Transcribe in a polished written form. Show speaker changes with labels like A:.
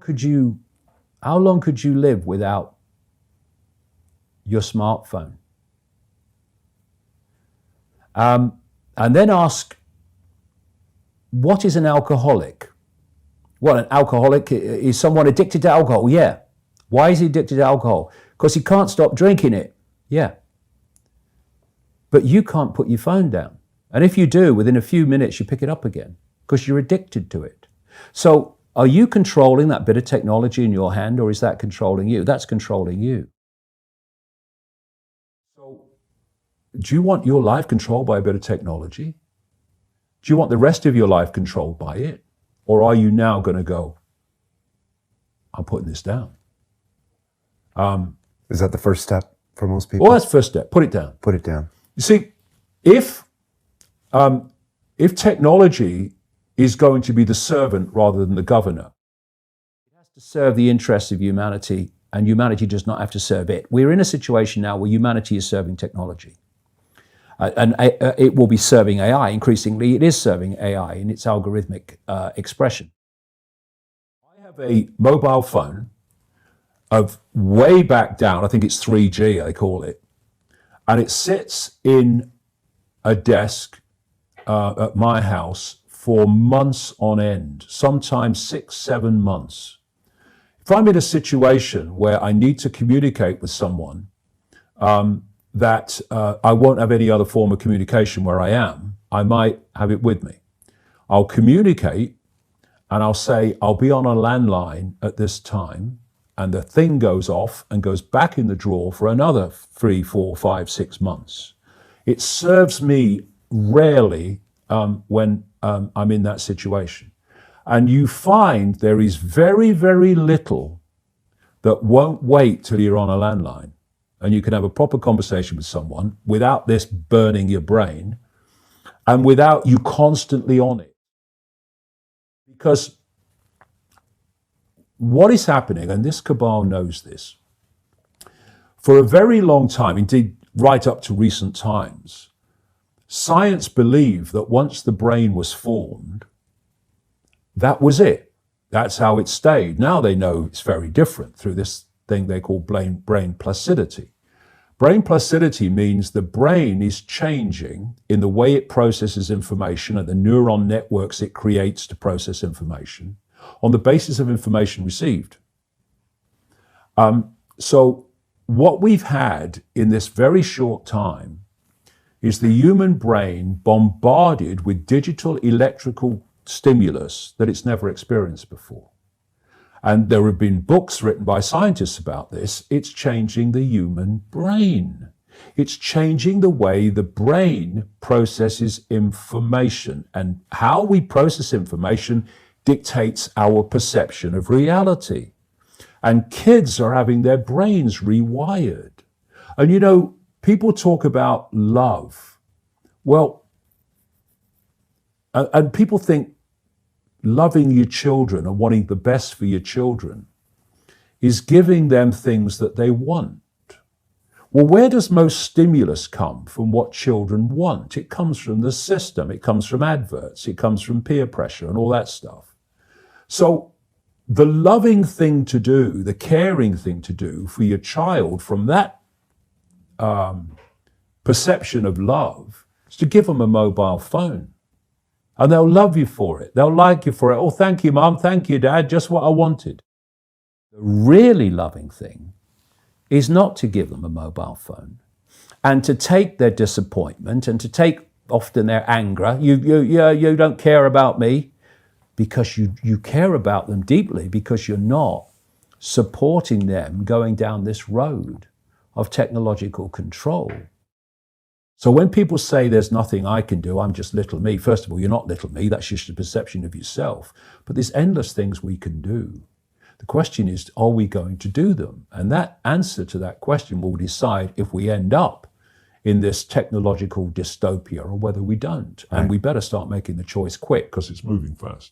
A: long could you live without your smartphone? And then ask, what is an alcoholic? Well, an alcoholic is someone addicted to alcohol. Yeah. Why is he addicted to alcohol? Because he can't stop drinking it. Yeah. But you can't put your phone down. And if you do, within a few minutes, you pick it up again because you're addicted to it. So are you controlling that bit of technology in your hand, or is that controlling you? That's controlling you. So do you want your life controlled by a bit of technology? Do you want the rest of your life controlled by it? Or are you now going to go, I'm putting this down?
B: Is that the first step for most people?
A: Well, that's the first step. Put it down.
B: Put it down.
A: You see, if technology is going to be the servant rather than the governor, it has to serve the interests of humanity, and humanity does not have to serve it. We're in a situation now where humanity is serving technology. And it will be serving AI. Increasingly, it is serving AI in its algorithmic expression. I have a mobile phone of way back down, I think it's 3G, they call it, and it sits in a desk at my house for months on end, sometimes 6, 7 months. If I'm in a situation where I need to communicate with someone, that I won't have any other form of communication where I am, I might have it with me. I'll communicate and I'll say, I'll be on a landline at this time, and the thing goes off and goes back in the drawer for another 3, 4, 5, 6 months. It serves me rarely when I'm in that situation. And you find there is very, very little that won't wait till you're on a landline. And you can have a proper conversation with someone without this burning your brain and without you constantly on it. Because what is happening, and this cabal knows this, for a very long time, indeed right up to recent times, science believed that once the brain was formed, that was it. That's how it stayed. Now they know it's very different through this thing they call brain placidity. Brain placidity means the brain is changing in the way it processes information and the neuron networks it creates to process information on the basis of information received. So what we've had in this very short time is the human brain bombarded with digital electrical stimulus that it's never experienced before. And there have been books written by scientists about this. It's changing the human brain. It's changing the way the brain processes information. And how we process information dictates our perception of reality. And kids are having their brains rewired. And you know, people talk about love. Well, and people think loving your children and wanting the best for your children is giving them things that they want. Well, where does most stimulus come from what children want? It comes from the system, it comes from adverts, it comes from peer pressure and all that stuff. So the loving thing to do, the caring thing to do for your child from that perception of love is to give them a mobile phone. And they'll love you for it. They'll like you for it. Oh, thank you, Mum. Thank you, Dad. Just what I wanted. The really loving thing is not to give them a mobile phone and to take their disappointment and to take often their anger. You don't care about me, because you care about them deeply, because you're not supporting them going down this road of technological control. So when people say there's nothing I can do, I'm just little me, first of all, you're not little me, that's just a perception of yourself. But there's endless things we can do. The question is, are we going to do them? And that answer to that question will decide if we end up in this technological dystopia or whether we don't. And we better start making the choice quick because it's moving fast.